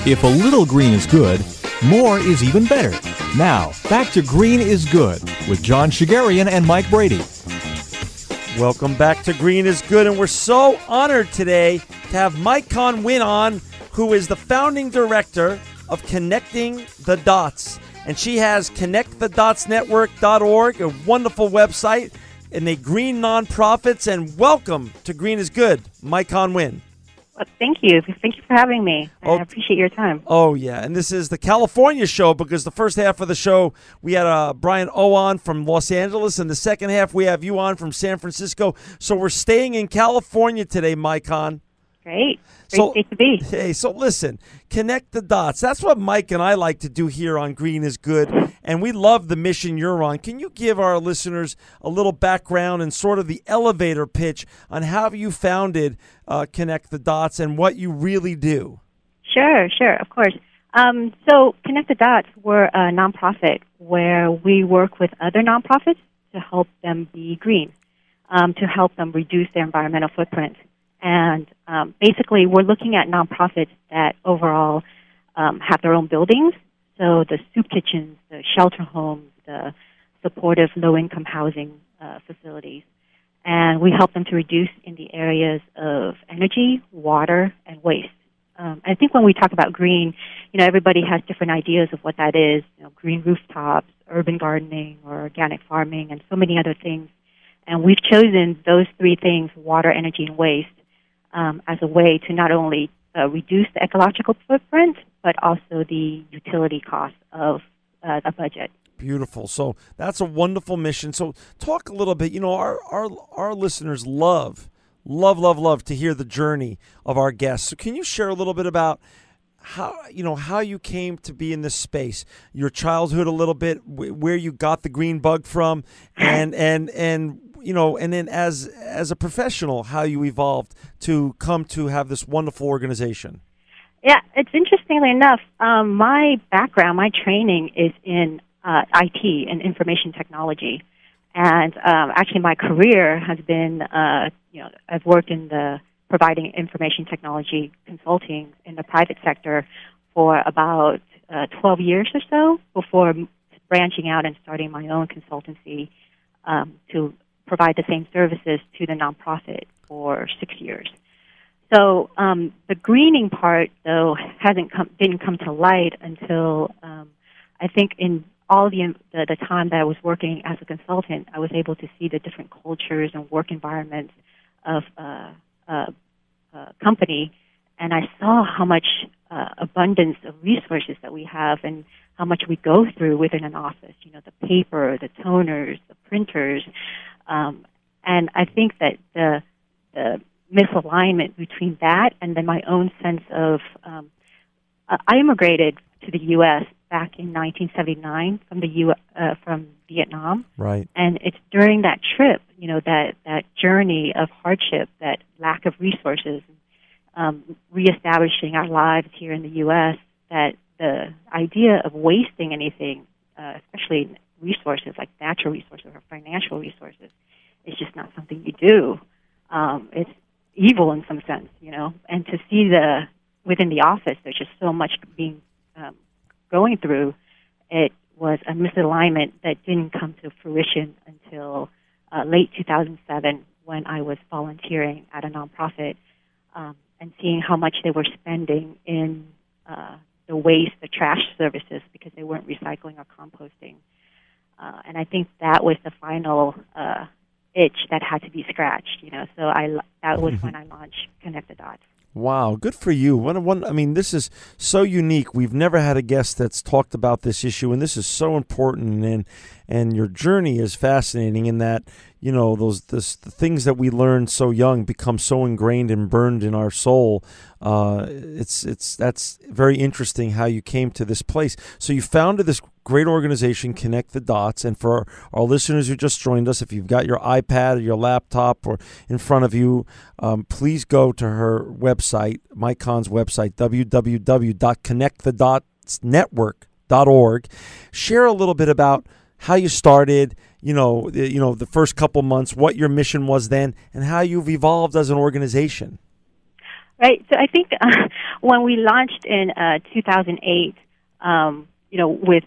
If a little green is good, more is even better. Now, back to Green is Good with John Shegerian and Mike Brady. Welcome back to Green is Good, and we're so honored today to have Maikhanh Nguyen on, who is the founding director of Connecting the Dots. And she has connectthedotsnetwork.org, a wonderful website, and they green nonprofits. And welcome to Green is Good, Maikhanh Nguyen. Well, thank you. Thank you for having me. I appreciate your time. Oh, yeah. And this is the California show, because the first half of the show, we had Bryan Au on from Los Angeles, and the second half, we have you on from San Francisco. So we're staying in California today, Maikhanh. Great state to be. Hey, so listen, connect the dots. That's what Mike and I like to do here on Green is Good, and we love the mission you're on. Can you give our listeners a little background and sort of the elevator pitch on how you founded Connect the Dots and what you really do? Sure, of course. So Connect the Dots, we're a nonprofit where we work with other nonprofits to help them be green, to help them reduce their environmental footprint. And basically, we're looking at nonprofits that overall have their own buildings, so the soup kitchens, the shelter homes, the supportive low-income housing facilities. And we help them to reduce in the areas of energy, water, and waste. I think when we talk about green, everybody has different ideas of what that is, green rooftops, urban gardening, or organic farming, and so many other things. And we've chosen those three things, water, energy, and waste, as a way to not only reduce the ecological footprint, but also the utility cost of a budget. Beautiful. So that's a wonderful mission. So talk a little bit. Our listeners love to hear the journey of our guests. So can you share a little bit about how you came to be in this space, your childhood a little bit, where you got the green bug from, and then as a professional, how you evolved to come to have this wonderful organization? Yeah, it's interestingly enough, my background, my training is in IT and information technology. And actually my career has been, I've worked in the providing information technology consulting in the private sector for about 12 years or so before branching out and starting my own consultancy to provide the same services to the nonprofit for 6 years. So the greening part, though, didn't come to light until I think in all the time that I was working as a consultant, I was able to see the different cultures and work environments of a company, and I saw how much abundance of resources that we have and how much we go through within an office. The paper, the toners, the printers. And I think that the misalignment between that and then my own sense of, I immigrated to the U.S. back in 1979 from Vietnam. Right. And it's during that trip, that journey of hardship, that lack of resources, reestablishing our lives here in the U.S., that the idea of wasting anything, especially resources like natural resources or financial resources, is just not something you do. It's evil in some sense, and to see within the office, there's just so much being going through. It was a misalignment that didn't come to fruition until late 2007 when I was volunteering at a nonprofit and seeing how much they were spending in the waste, the trash services, because they weren't recycling or composting. And I think that was the final itch that had to be scratched, So that was when I launched Connect the Dots. Wow, good for you. This is so unique. We've never had a guest that's talked about this issue, and this is so important. And your journey is fascinating in that, the things that we learn so young become so ingrained and burned in our soul. That's very interesting how you came to this place. So you founded this great organization, Connect the Dots. And for our listeners who just joined us, if you've got your iPad or your laptop or in front of you, please go to her website, Maikhanh's website, www.connectthedotsnetwork.org. Share a little bit about how you started, the first couple months, what your mission was then, and how you've evolved as an organization. Right. So I think when we launched in 2008, with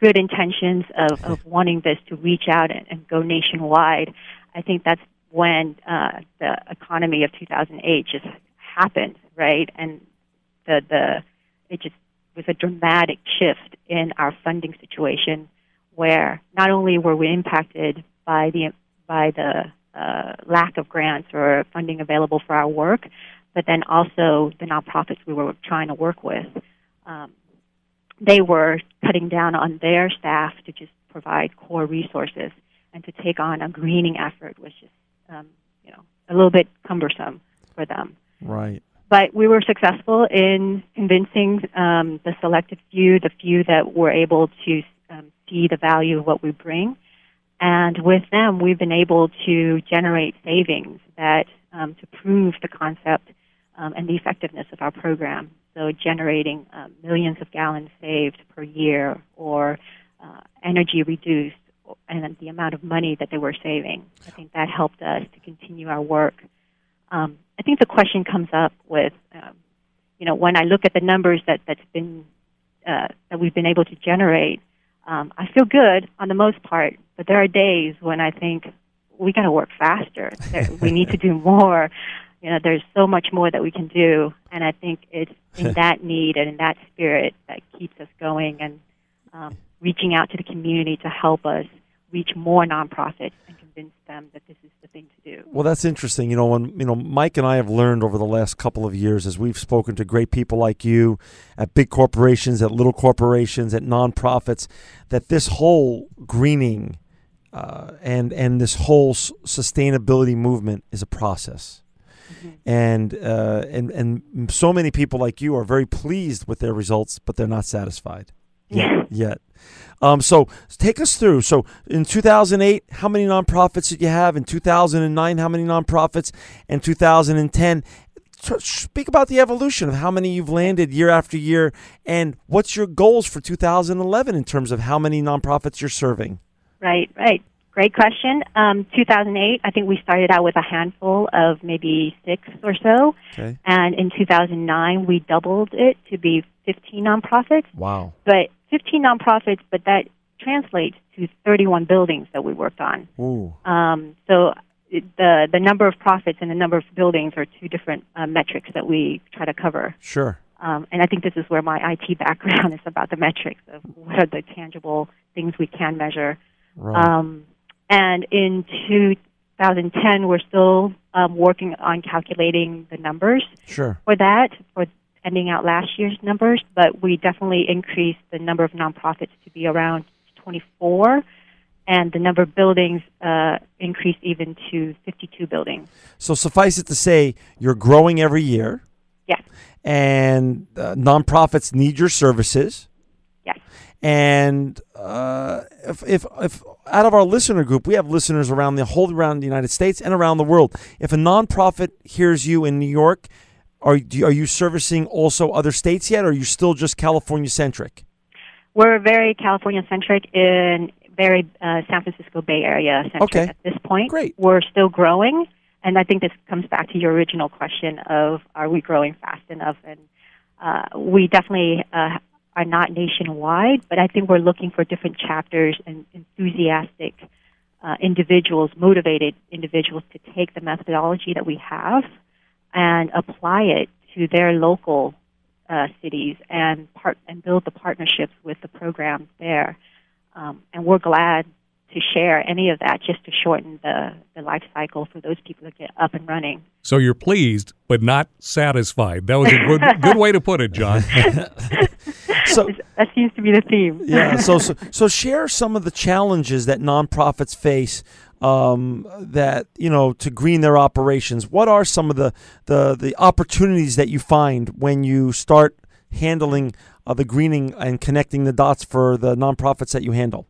good intentions of wanting this to reach out and go nationwide, I think that's when the economy of 2008 just happened, right? And it just was a dramatic shift in our funding situation, where not only were we impacted by the lack of grants or funding available for our work, but then also the nonprofits we were trying to work with, they were cutting down on their staff to just provide core resources, and to take on a greening effort was just, a little bit cumbersome for them. Right. But we were successful in convincing the selected few, the few that were able to see the value of what we bring. And with them, we've been able to generate savings that to prove the concept and the effectiveness of our program. So generating millions of gallons saved per year, or energy reduced, and the amount of money that they were saving. I think that helped us to continue our work. I think the question comes up with, when I look at the numbers that we've been able to generate, I feel good on the most part, but there are days when I think we got to work faster. We need to do more. There's so much more that we can do, and I think it's in that need and in that spirit that keeps us going, and reaching out to the community to help us reach more nonprofits and convince them that this is the thing to do. Well, that's interesting. When Mike and I have learned over the last couple of years, as we've spoken to great people like you at big corporations, at little corporations, at nonprofits, that this whole greening and this whole sustainability movement is a process. Mm-hmm. And so many people like you are very pleased with their results, but they're not satisfied yet. So take us through. So in 2008, how many nonprofits did you have? In 2009, how many nonprofits? In 2010, speak about the evolution of how many you've landed year after year, and what's your goals for 2011 in terms of how many nonprofits you're serving? Right. Great question. 2008, I think we started out with a handful of maybe 6 or so. Okay. And in 2009, we doubled it to be 15 nonprofits. Wow. But 15 nonprofits, but that translates to 31 buildings that we worked on. Ooh. So the number of profits and the number of buildings are two different metrics that we try to cover. Sure. And I think this is where my IT background is, about the metrics of what are the tangible things we can measure. Right. And in 2010, we're still working on calculating the numbers for ending out last year's numbers, but we definitely increased the number of nonprofits to be around 24, and the number of buildings increased even to 52 buildings. So suffice it to say, you're growing every year. Yes. And nonprofits need your services. Yes. And if out of our listener group, we have listeners around the United States and around the world. If a nonprofit hears you in New York, are you servicing also other states yet, or are you still just California-centric? We're very California-centric, in very San Francisco Bay Area-centric at this point. Great. We're still growing, and I think this comes back to your original question of, are we growing fast enough? And we definitely are not nationwide, but I think we're looking for different chapters and enthusiastic individuals, motivated individuals, to take the methodology that we have and apply it to their local cities and build the partnerships with the programs there. And we're glad to share any of that, just to shorten the life cycle for those people to get up and running. So you're pleased, but not satisfied. That was a good way to put it, John. So that seems to be the theme. Yeah. So share some of the challenges that nonprofits face that to green their operations. What are some of the opportunities that you find when you start handling the greening and connecting the dots for the nonprofits that you handle?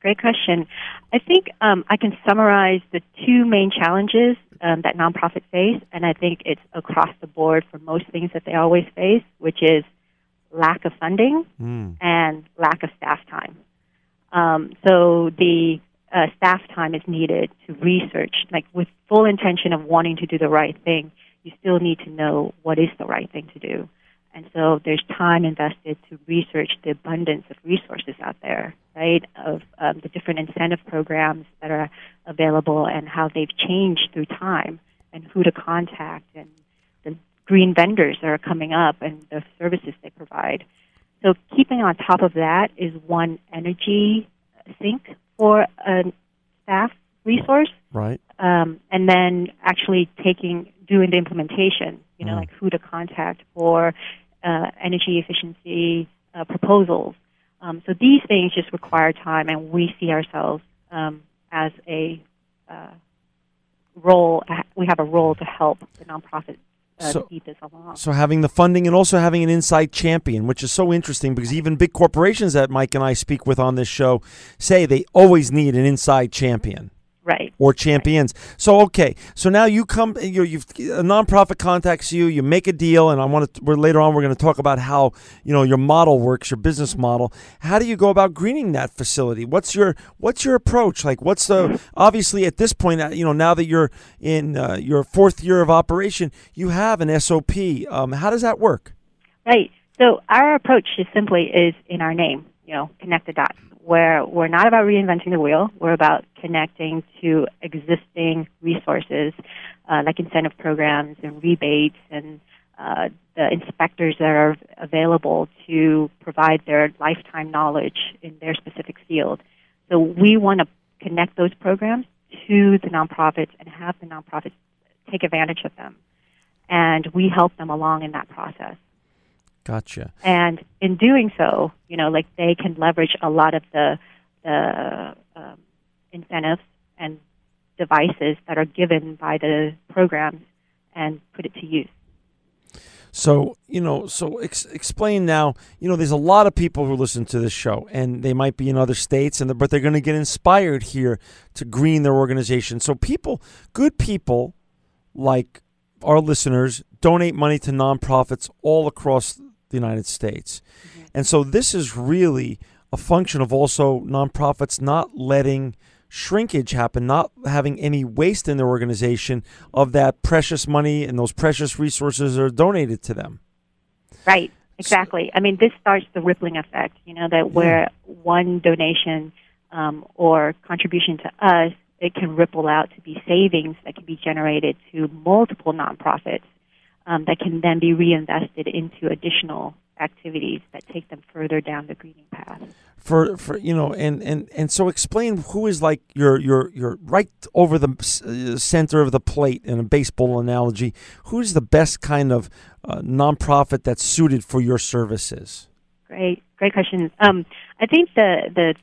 Great question. I think I can summarize the two main challenges that nonprofits face, and I think it's across the board for most things that they always face, which is lack of funding and lack of staff time. So the staff time is needed to research, like with full intention of wanting to do the right thing. you still need to know what is the right thing to do. And so there's time invested to research the abundance of resources out there, right, of the different incentive programs that are available and how they've changed through time and who to contact and the green vendors that are coming up and the services they provide. So keeping on top of that is one energy sink for a staff resource. Right. And then actually doing the implementation, like who to contact for energy efficiency proposals. So these things just require time, and we see ourselves as a role. We have a role to help the nonprofit keep this along. So having the funding and also having an inside champion, which is so interesting because even big corporations that Mike and I speak with on this show say they always need an inside champion. Right. Or champions. Right. So, okay. So now you come, a nonprofit contacts you, you make a deal, and later on we're going to talk about how, your model works, your business model. How do you go about greening that facility? What's your approach? Like, obviously at this point, now that you're in your fourth year of operation, you have an SOP. How does that work? Right. So our approach is in our name, connect the dots. Where we're not about reinventing the wheel, we're about connecting to existing resources like incentive programs and rebates and the inspectors that are available to provide their lifetime knowledge in their specific field. So we want to connect those programs to the nonprofits and have the nonprofits take advantage of them. And we help them along in that process. Gotcha. And in doing so, they can leverage a lot of the incentives and devices that are given by the programs and put it to use. So, explain now, there's a lot of people who listen to this show, and they might be in other states, but they're going to get inspired here to green their organization. So good people like our listeners donate money to nonprofits all across the United States. Mm-hmm. And so this is really a function of also nonprofits not letting shrinkage happen, not having any waste in their organization of that precious money and those precious resources that are donated to them. Right, exactly. This starts the rippling effect, that where one donation or contribution to us, it can ripple out to be savings that can be generated to multiple nonprofits. That can then be reinvested into additional activities that take them further down the greening path. And so explain who is like your right over the center of the plate in a baseball analogy. Who's the best kind of nonprofit that's suited for your services? Great question. I think the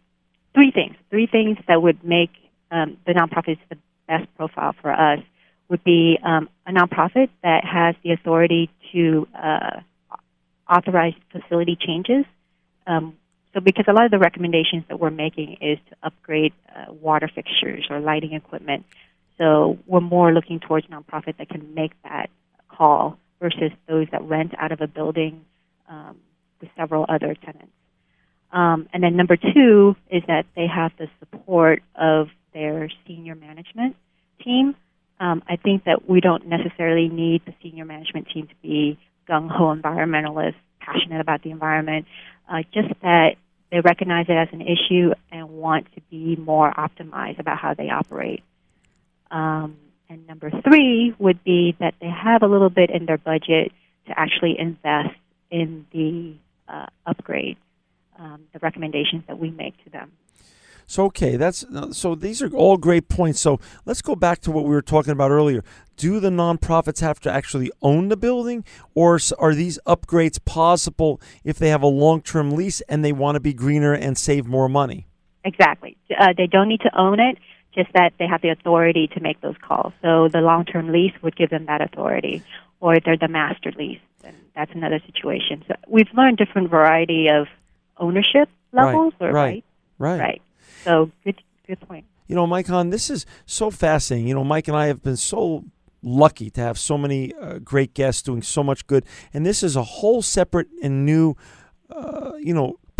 three things that would make the nonprofits the best profile for us would be a nonprofit that has the authority to authorize facility changes. So because a lot of the recommendations that we're making is to upgrade water fixtures or lighting equipment. So we're more looking towards a nonprofit that can make that call versus those that rent out of a building with several other tenants. And then number two is that they have the support of their senior management team. I think that we don't necessarily need the senior management team to be gung-ho environmentalists, passionate about the environment, just that they recognize it as an issue and want to be more optimized about how they operate. And number three would be that they have a little bit in their budget to actually invest in the upgrades, the recommendations that we make to them. So, okay, so these are all great points. So let's go back to what we were talking about earlier. Do the nonprofits have to actually own the building, or are these upgrades possible if they have a long-term lease and they want to be greener and save more money? Exactly. They don't need to own it, just that they have the authority to make those calls. So the long-term lease would give them that authority, or if they're the master lease, then that's another situation. So we've learned different variety of ownership levels. Right. So good point. Maikhanh, this is so fascinating. Mike and I have been so lucky to have so many great guests doing so much good. And this is a whole separate and new,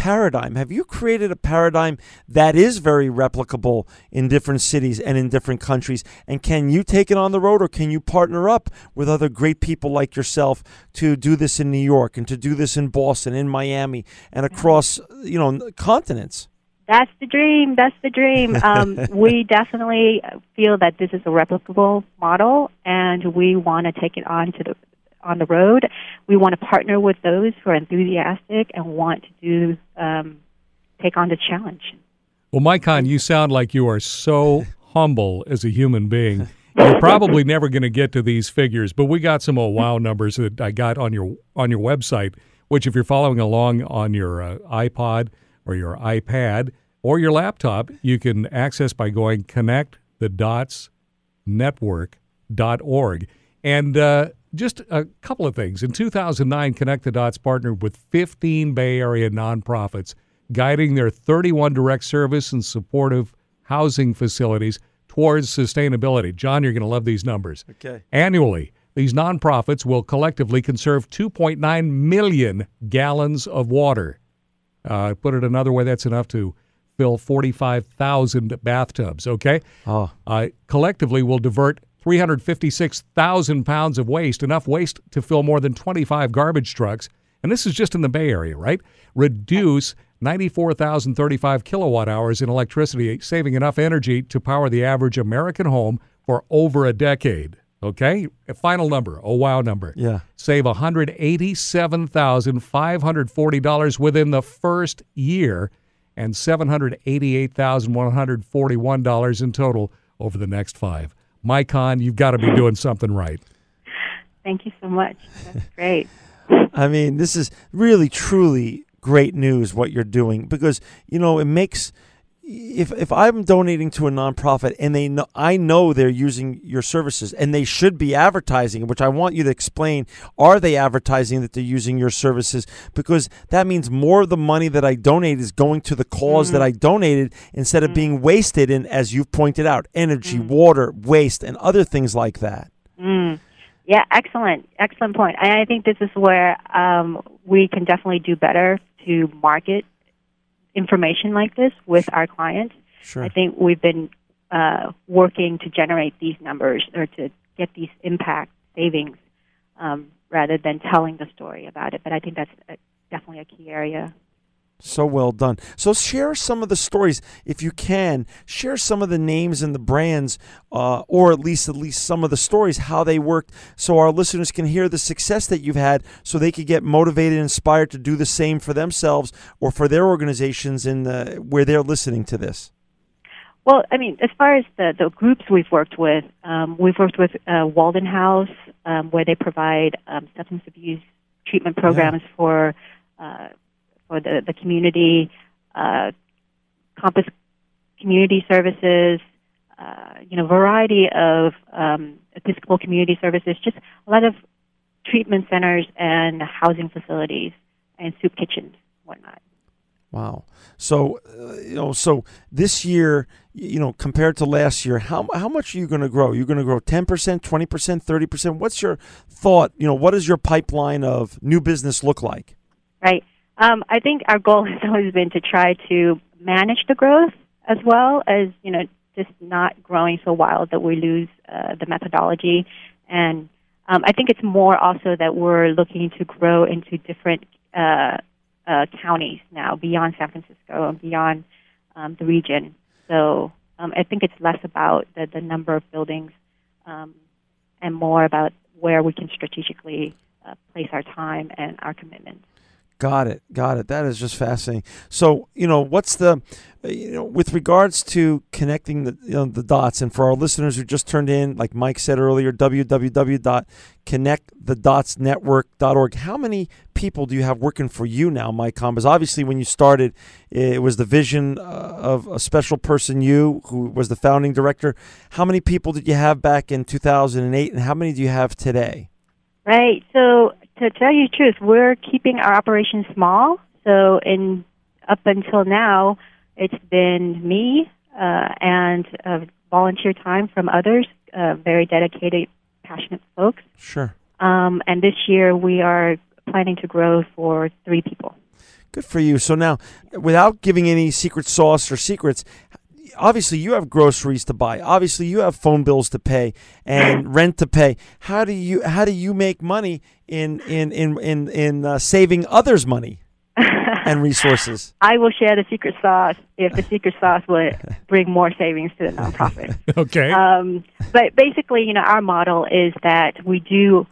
paradigm. Have you created a paradigm that is very replicable in different cities and in different countries? And can you take it on the road, or can you partner up with other great people like yourself to do this in New York and to do this in Boston, in Miami, and across, continents? That's the dream. That's the dream. We definitely feel that this is a replicable model, and we want to take it on the road. We want to partner with those who are enthusiastic and want to take on the challenge. Well, Maikhanh, you sound like you are so humble as a human being. You're probably never going to get to these figures, but we got some wow numbers that I got on your website, which if you're following along on your iPod or your iPad or your laptop, you can access by going connectthedotsnetwork.org. And just a couple of things. In 2009, Connect the Dots partnered with 15 Bay Area nonprofits, guiding their 31 direct service and supportive housing facilities towards sustainability. John, you're going to love these numbers. Okay. Annually, these nonprofits will collectively conserve 2.9 million gallons of water. Put it another way, that's enough to fill 45,000 bathtubs, okay? Oh. Collectively will divert 356,000 pounds of waste, enough waste to fill more than 25 garbage trucks. And this is just in the Bay Area, right? Reduce 94,035 kilowatt hours in electricity, saving enough energy to power the average American home for over a decade. Okay? A final number, a wow number. Yeah. Save $187,540 within the first year and $788,141 in total over the next 5. Maikhanh, you've got to be doing something right. Thank you so much. That's great. I mean, this is really, truly great news, what you're doing, because, it makes, if I'm donating to a nonprofit and I know they're using your services and they should be advertising, which I want you to explain, are they advertising that they're using your services? Because that means more of the money that I donate is going to the cause that I donated instead of being wasted in, as you've pointed out, energy, water, waste, and other things like that. Yeah, excellent point. And I think this is where we can definitely do better to market information like this with our clients. Sure. I think we've been working to generate these numbers or to get these impact savings rather than telling the story about it. But I think that's definitely a key area. So well done. So share some of the stories, if you can. Share some of the names and the brands, or at least some of the stories, how they worked, so our listeners can hear the success that you've had, so they could get motivated and inspired to do the same for themselves or for their organizations where they're listening to this. Well, I mean, as far as the groups we've worked with Walden House, where they provide substance abuse treatment programs for the community, Compass Community Services, variety of Episcopal Community Services, just a lot of treatment centers and housing facilities and soup kitchens, whatnot. Wow. So, so this year, compared to last year, how much are you going to grow? You're going to grow 10%, 20%, 30%? What's your thought? What does your pipeline of new business look like? Right. I think our goal has always been to try to manage the growth as well as, just not growing so wild that we lose the methodology. And I think it's more also that we're looking to grow into different counties now, beyond San Francisco and beyond the region. So I think it's less about the number of buildings and more about where we can strategically place our time and our commitment. Got it. That is just fascinating. So, what's with regards to connecting the dots, and for our listeners who just turned in, like Mike said earlier, www.connectthedotsnetwork.org. How many people do you have working for you now, Maikhanh? Because obviously when you started, it was the vision of a special person, you, who was the founding director. How many people did you have back in 2008, and how many do you have today? Right. So, to tell you the truth, we're keeping our operations small. So up until now, it's been me and volunteer time from others, very dedicated, passionate folks. Sure. And this year we are planning to grow for 3 people. Good for you. So now, without giving any secret sauce or secrets, obviously you have groceries to buy. Obviously you have phone bills to pay and rent to pay. How do you make money in saving others money and resources? I will share the secret sauce if the secret sauce would bring more savings to the nonprofit. Okay. But basically, our model is that we do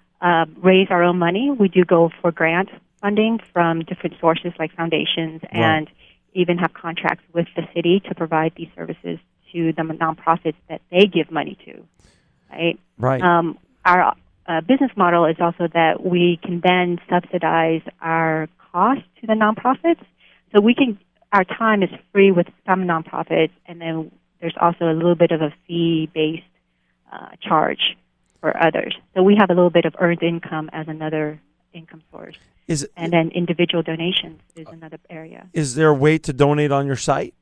raise our own money. We do go for grant funding from different sources like foundations, and even have contracts with the city to provide these services to the nonprofits that they give money to. Right. Right. Our business model is also that we can then subsidize our cost to the nonprofits. So our time is free with some nonprofits, and then there's also a little bit of a fee-based charge for others. So we have a little bit of earned income as another income source. And then individual donations is another area. Is there a way to donate on your site?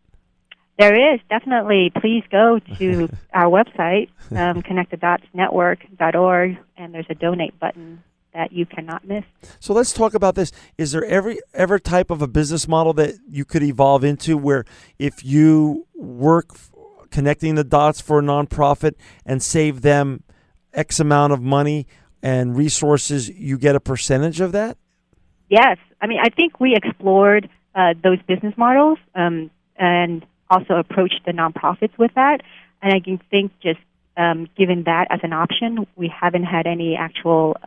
There is, definitely. Please go to our website, connectthedotsnetwork.org, and there's a donate button that you cannot miss. So let's talk about this. Is there ever type of a business model that you could evolve into where if you work connecting the dots for a nonprofit and save them X amount of money and resources, you get a percentage of that? Yes. I mean, I think we explored those business models and also approached the nonprofits with that. And I can think just given that as an option, we haven't had any actual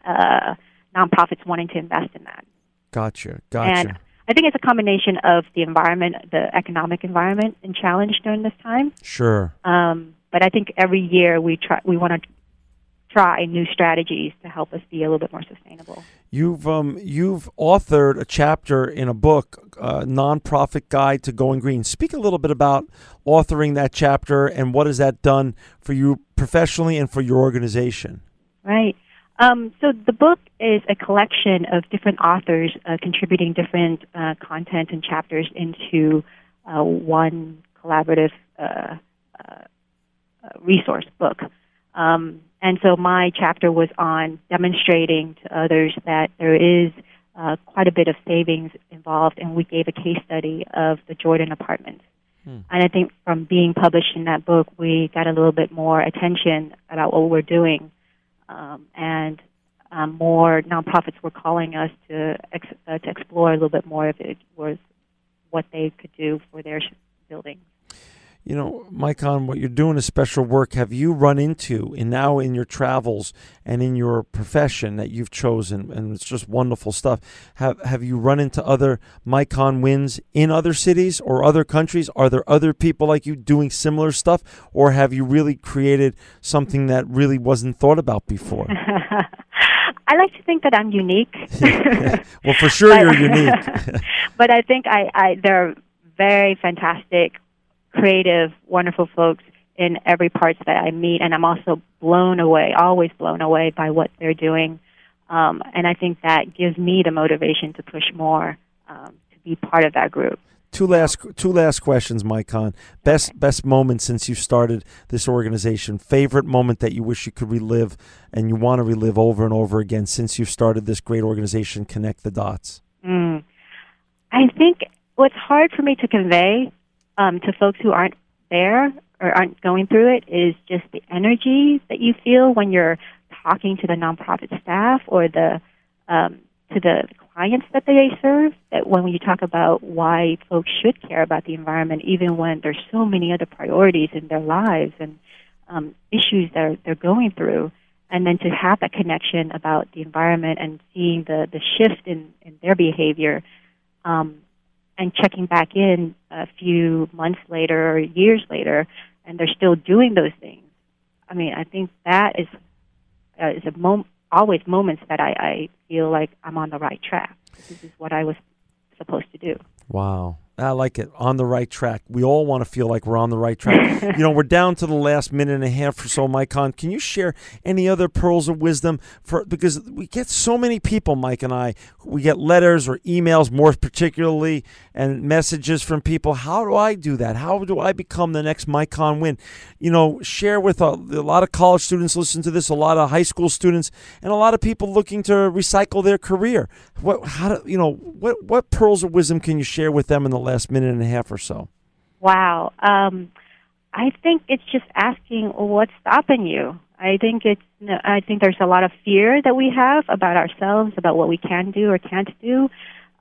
nonprofits wanting to invest in that. Gotcha. And I think it's a combination of the environment, the economic environment, and challenge during this time. Sure. But I think every year we want to try new strategies to help us be a little bit more sustainable. You've authored a chapter in a book, Nonprofit Guide to Going Green. Speak a little bit about authoring that chapter and what has that done for you professionally and for your organization. Right. So the book is a collection of different authors contributing different content and chapters into one collaborative resource book. And so my chapter was on demonstrating to others that there is quite a bit of savings involved, and we gave a case study of the Jordan apartments. And I think from being published in that book, we got a little bit more attention about what we're doing, and more nonprofits were calling us to explore a little bit more if it was what they could do for their buildings. You know, Maikhanh, what you're doing is special work. Have you run into, now in your travels and in your profession that you've chosen, and it's just wonderful stuff, have you run into other Maikhanh Nguyens in other cities or other countries? Are there other people like you doing similar stuff, or have you really created something that really wasn't thought about before? I like to think that I'm unique. Well, for sure you're unique. But I think there are very fantastic, creative, wonderful folks in every part that I meet, and I'm also always blown away by what they're doing. And I think that gives me the motivation to push more to be part of that group. Two last questions, Maikhanh. Best moment since you started this organization. Favorite moment that you wish you could relive and you want to relive over and over again since you've started this great organization, Connect the Dots. I think what's hard for me to convey to folks who aren't there or aren't going through it is just the energy that you feel when you're talking to the nonprofit staff or to the clients that they serve. That when you talk about why folks should care about the environment, even when there's so many other priorities in their lives and issues that they're going through, and then to have that connection about the environment and seeing the shift in their behavior. And checking back in a few months later or years later, and they're still doing those things. I mean, I think that is always moments that I feel like I'm on the right track. This is what I was supposed to do. Wow. I like it. On the right track. We all want to feel like we're on the right track. We're down to the last minute and a half or so, Maikhanh. Can you share any other pearls of wisdom? Because we get so many people, Mike and I, we get letters or emails more particularly and messages from people. How do I do that? How do I become the next Maikhanh Nguyen? Share with a lot of college students listen to this, a lot of high school students, and a lot of people looking to recycle their career. What pearls of wisdom can you share with them in the last minute and a half or so? Wow. I think it's just asking what's stopping you. I think there's a lot of fear that we have about ourselves, about what we can do or can't do,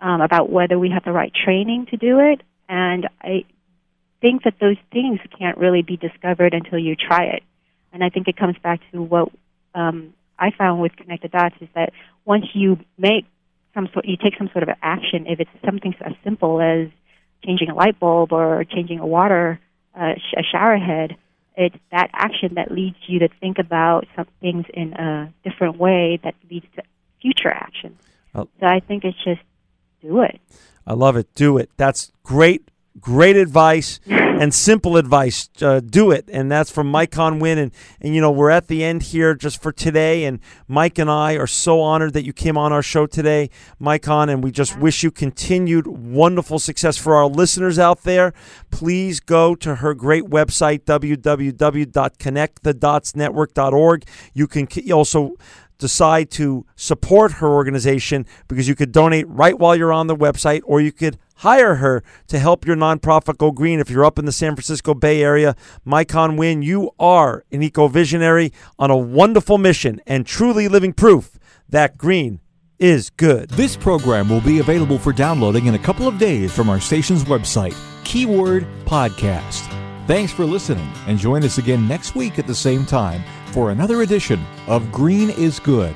about whether we have the right training to do it. And I think that those things can't really be discovered until you try it. And I think it comes back to what I found with Connect the Dots is that once you take some sort of action, if it's something as simple as changing a light bulb or changing a shower head, it's that action that leads you to think about some things in a different way that leads to future action. So I think it's just do it. I love it. Do it. That's great advice and simple advice. Do it. And that's from Maikhanh Nguyen. And we're at the end here just for today. And Mike and I are so honored that you came on our show today, Maikhanh. And we just wish you continued wonderful success. For our listeners out there, please go to her great website, www.connectthedotsnetwork.org. You can also decide to support her organization because you could donate right while you're on the website, or you could hire her to help your nonprofit go green. If you're up in the San Francisco Bay Area, Maikhanh Nguyen, you are an eco-visionary on a wonderful mission and truly living proof that green is good. This program will be available for downloading in a couple of days from our station's website, keyword podcast. Thanks for listening, and join us again next week at the same time for another edition of Green is Good.